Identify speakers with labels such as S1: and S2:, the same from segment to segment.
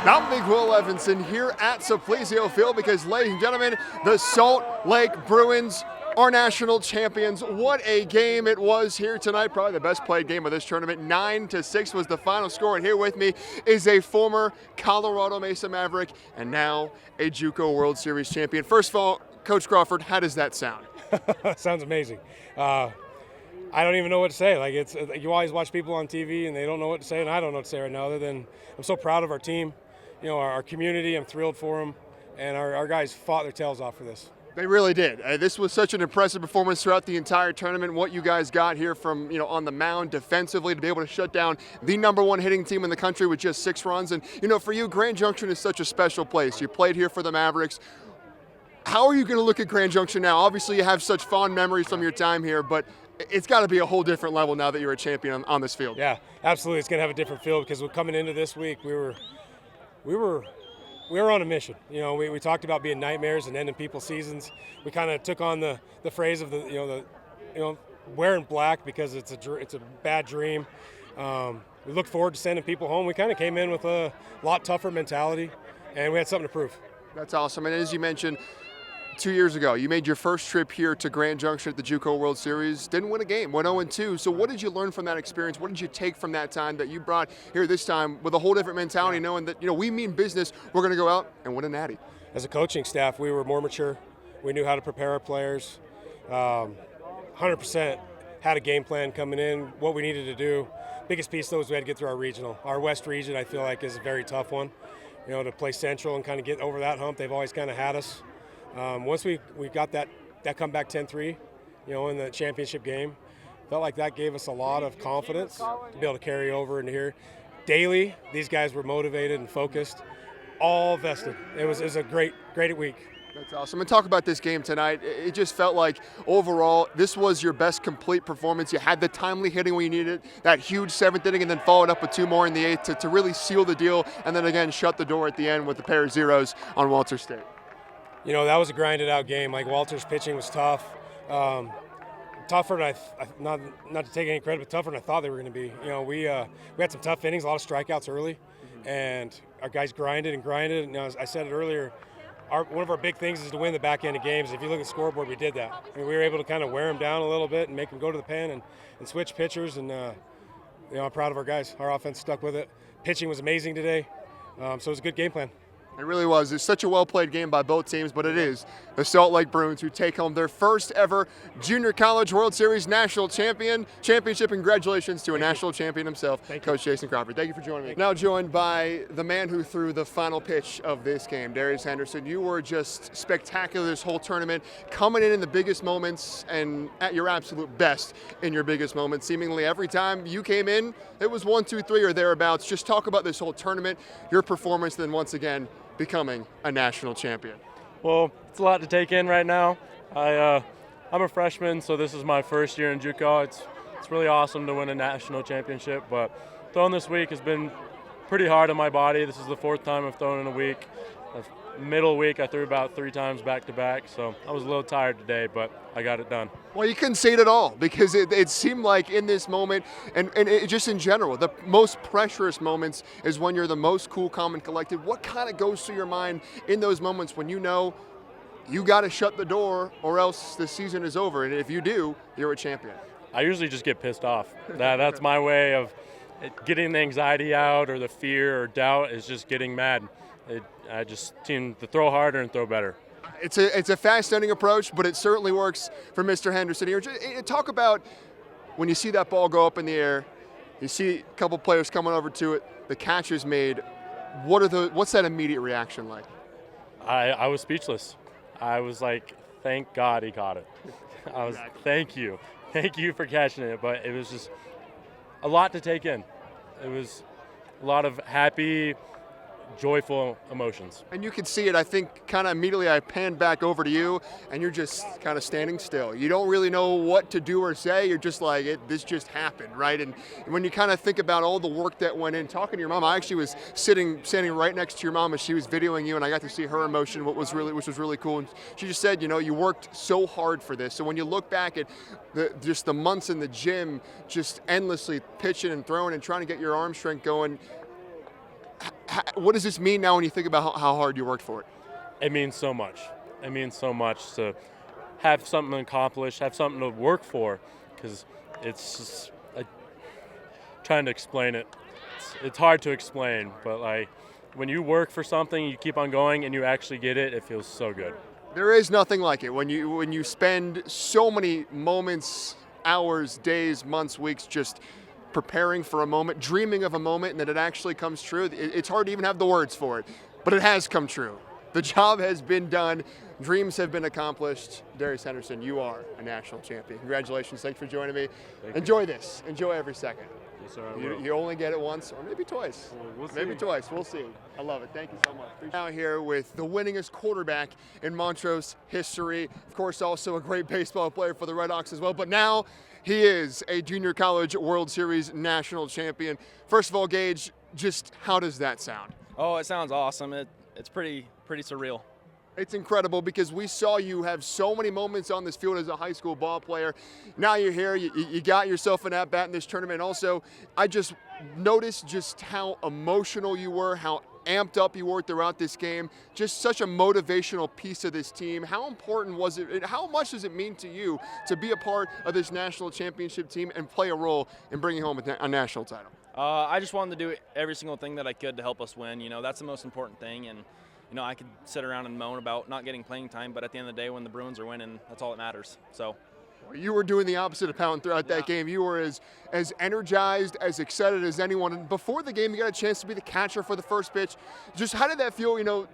S1: I'm Big Will Levinson here at Suplizio Field because, ladies and gentlemen, the Salt Lake Bruins are national champions. What a game it was here tonight. Probably the best played game of this tournament. 9-6 was the final score. And here with me is a former Colorado Mesa Maverick and now a JUCO World Series champion. First of all, Coach Crawford, how does that sound?
S2: Sounds amazing. I don't even know what to say. Like you always watch people on TV and they don't know what to say, and I don't know what to say right now other than I'm so proud of our team, our community. I'm thrilled for them, and our guys fought their tails off for this.
S1: They really did. This was such an impressive performance throughout the entire tournament. What you guys got here from, on the mound defensively to be able to shut down the #1 hitting team in the country with just 6 runs. And, for you, Grand Junction is such a special place. You played here for the Mavericks. How are you going to look at Grand Junction now? Obviously, you have such fond memories from your time here, but it's got to be a whole different level now that you're a champion on this field.
S2: Yeah, absolutely. It's going to have a different feel because we're coming into this week, we were on a mission. We talked about being nightmares and ending people's seasons. We kind of took on the phrase of wearing black because it's a bad dream. We look forward to sending people home. We kind of came in with a lot tougher mentality, and we had something to prove.
S1: That's awesome. And as you mentioned, 2 years ago, you made your first trip here to Grand Junction at the JUCO World Series. Didn't win a game, went 0-2. So what did you learn from that experience? What did you take from that time that you brought here this time with a whole different mentality, knowing that, we mean business, we're going to go out and win a natty?
S2: As a coaching staff, we were more mature. We knew how to prepare our players. 100% had a game plan coming in, what we needed to do. Biggest piece, though, is we had to get through our regional. Our West region, I feel like, is a very tough one. To play Central and kind of get over that hump, they've always kind of had us. Once we got that comeback 10-3, in the championship game, felt like that gave us a lot of confidence to be able to carry over into here. Daily, these guys were motivated and focused, all vested. It was a great week.
S1: That's awesome. And talk about this game tonight. It just felt like overall this was your best complete performance. You had the timely hitting when you needed it, that huge 7th inning, and then followed up with 2 more in the 8th to really seal the deal, and then again shut the door at the end with a pair of zeros on Walters State.
S2: That was a grinded out game. Like Walters' pitching was tough. Tougher than not to take any credit, but tougher than I thought they were going to be. We had some tough innings, a lot of strikeouts early, and our guys grinded. And as I said it earlier, one of our big things is to win the back end of games. If you look at the scoreboard, we did that. We were able to kind of wear them down a little bit and make them go to the pen and switch pitchers. And I'm proud of our guys. Our offense stuck with it. Pitching was amazing today, so it was a good game plan.
S1: It really was. It's such a well-played game by both teams, but it is the Salt Lake Bruins who take home their first ever Junior College World Series national championship. Congratulations to a national champion himself, Coach Jason Crawford. Thank you for joining me. Now joined by the man who threw the final pitch of this game, Darius Henderson. You were just spectacular this whole tournament, coming in the biggest moments and at your absolute best in your biggest moments. Seemingly every time you came in, it was 1, 2, 3 or thereabouts. Just talk about this whole tournament, your performance, then once again, becoming a national champion.
S3: Well, it's a lot to take in right now. I'm a freshman, so this is my first year in JUCO. It's really awesome to win a national championship, but throwing this week has been pretty hard on my body. This is the 4th time I've thrown in a week. Middle week, I threw about 3 times back-to-back, so I was a little tired today, but I got it done.
S1: Well, you couldn't say it at all because it seemed like in this moment, and just in general, the most pressurous moments is when you're the most cool, calm, and collected. What kind of goes through your mind in those moments when you got to shut the door or else the season is over, and if you do, you're a champion?
S3: I usually just get pissed off. That's my way of getting the anxiety out or the fear or doubt is just getting mad. I just seem to throw harder and throw better.
S1: It's a fast-ending approach, but it certainly works for Mr. Henderson here. Talk about when you see that ball go up in the air, you see a couple players coming over to it, the catch is made. What's that immediate reaction like?
S3: I was speechless. I was like, thank God he caught it. I was, thank you for catching it. But it was just a lot to take in. It was a lot of happy, joyful emotions.
S1: And you could see it, I think, kind of immediately I panned back over to you, and you're just kind of standing still. You don't really know what to do or say. You're just like, this just happened, right? And when you kind of think about all the work that went in, talking to your mom, I actually was standing right next to your mom as she was videoing you, and I got to see her emotion, which was really cool. And she just said, you worked so hard for this. So when you look back at just the months in the gym, just endlessly pitching and throwing and trying to get your arm strength going, What does this mean now when you think about how hard you worked for it?
S3: It means so much. It means so much to have something accomplished, have something to work for, because it's just, trying to explain it. It's hard to explain, but like when you work for something, you keep on going, and you actually get it. It feels so good.
S1: There is nothing like it when you spend so many moments, hours, days, months, weeks just preparing for a moment, dreaming of a moment, and that it actually comes true. It's hard to even have the words for it, but it has come true. The job has been done. Dreams have been accomplished. Darius Henderson, you are a national champion. Congratulations. Thanks for joining me. Enjoy this. Enjoy every second.
S3: Yes, sir.
S1: You only get it once, or maybe twice. Maybe twice. We'll see. I love it. Thank you so much. Now here with the winningest quarterback in Montrose history. Of course, also a great baseball player for the Red Hawks as well. But now he is a junior college World Series national champion. First of all, Gage, just how does that sound?
S4: Oh, it sounds awesome. It's pretty surreal.
S1: It's incredible because we saw you have so many moments on this field as a high school ball player. Now you're here, you got yourself an at-bat in this tournament. Also, I just noticed just how emotional you were, how amped up you were throughout this game. Just such a motivational piece of this team. How important was it, how much does it mean to you to be a part of this national championship team and play a role in bringing home a national title?
S4: I just wanted to do every single thing that I could to help us win. You know, that's the most important thing. And you know, I could sit around and moan about not getting playing time, but at the end of the day, when the Bruins are winning, that's all that matters. So.
S1: You were doing the opposite of Pound throughout that game. You were as energized, as excited as anyone. And before the game, you got a chance to be the catcher for the first pitch. Just how did that feel? You know,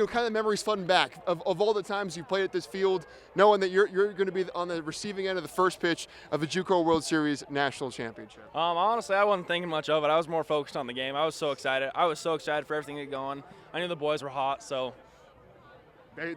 S1: kind of memories flooding back of all the times you played at this field, knowing that you're going to be on the receiving end of the first pitch of a JUCO World Series national championship.
S4: Honestly, I wasn't thinking much of it. I was more focused on the game. I was so excited. I was so excited for everything to get going. I knew the boys were hot, so.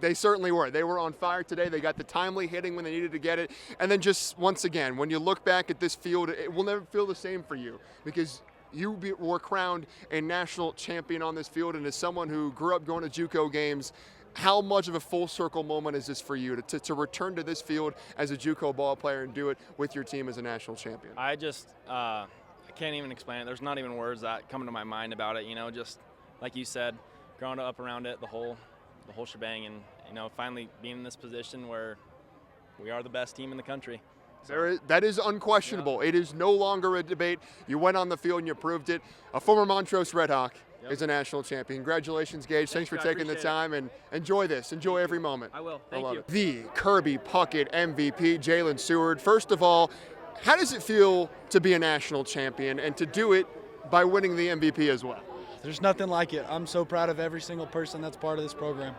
S1: They certainly were. They were on fire today. They got the timely hitting when they needed to get it. And then just once again, when you look back at this field, it will never feel the same for you because you were crowned a national champion on this field. And as someone who grew up going to JUCO games, how much of a full circle moment is this for you to return to this field as a JUCO ball player and do it with your team as a national champion?
S4: I just I can't even explain it. There's not even words that come to my mind about it. You know, just like you said, growing up around it, the whole shebang, and you know, finally being in this position where we are the best team in the country.
S1: That is unquestionable. Yeah. It is no longer a debate. You went on the field and you proved it. A former Montrose Red Hawk is a national champion. Congratulations, Gage. Thanks for taking the time and enjoy this. Enjoy every moment.
S4: I will. Thank you.
S1: The Kirby Puckett MVP, Jalen Seward. First of all, how does it feel to be a national champion and to do it by winning the MVP as well?
S5: There's nothing like it. I'm so proud of every single person that's part of this program.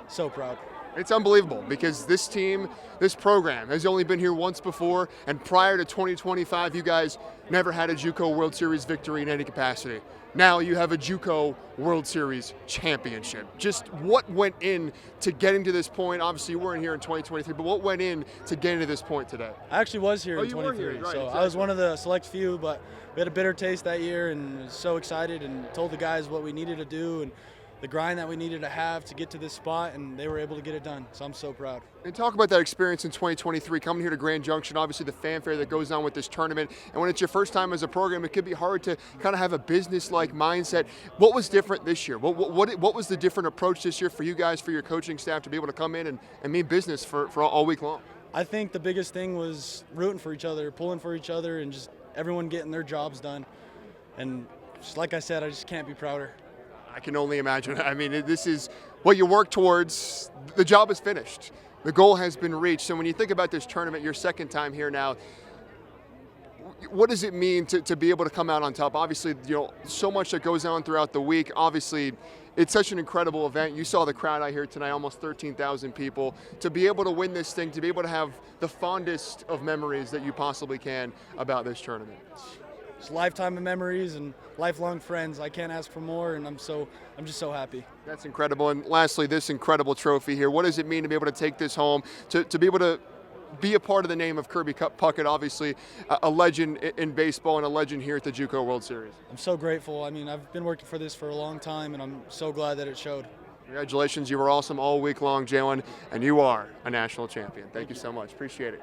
S5: So proud.
S1: It's unbelievable because this team, this program has only been here once before, and prior to 2025, you guys never had a JUCO World Series victory in any capacity. Now you have a JUCO World Series championship. Just what went in to getting to this point? Obviously, you weren't here in 2023, but what went in to getting to this point today?
S5: I actually was here in
S1: you were
S5: 23,
S1: here, right,
S5: so
S1: exactly.
S5: I was one of the select few, but we had a bitter taste that year and was so excited and told the guys what we needed to do and the grind that we needed to have to get to this spot, and they were able to get it done. So I'm so proud.
S1: And talk about that experience in 2023, coming here to Grand Junction, obviously the fanfare that goes on with this tournament. And when it's your first time as a program, it could be hard to kind of have a business-like mindset. What was different this year? What was the different approach this year for you guys, for your coaching staff, to be able to come in and mean business for all week long?
S5: I think the biggest thing was rooting for each other, pulling for each other, and just everyone getting their jobs done. And just like I said, I just can't be prouder.
S1: I can only imagine. I mean, this is what you work towards. The job is finished. The goal has been reached. So when you think about this tournament, your second time here now, what does it mean to be able to come out on top? Obviously, you know, so much that goes on throughout the week. Obviously, it's such an incredible event. You saw the crowd out here tonight, almost 13,000 people. To be able to win this thing, to be able to have the fondest of memories that you possibly can about this tournament.
S5: It's a lifetime of memories and lifelong friends. I can't ask for more, and I'm just so happy.
S1: That's incredible. And lastly, this incredible trophy here. What does it mean to be able to take this home, to be able to be a part of the name of Kirby Puckett, obviously a legend in baseball and a legend here at the JUCO World Series?
S5: I'm so grateful. I mean, I've been working for this for a long time, and I'm so glad that it showed.
S1: Congratulations. You were awesome all week long, Jalen, and you are a national champion. Thank you so much. Appreciate it.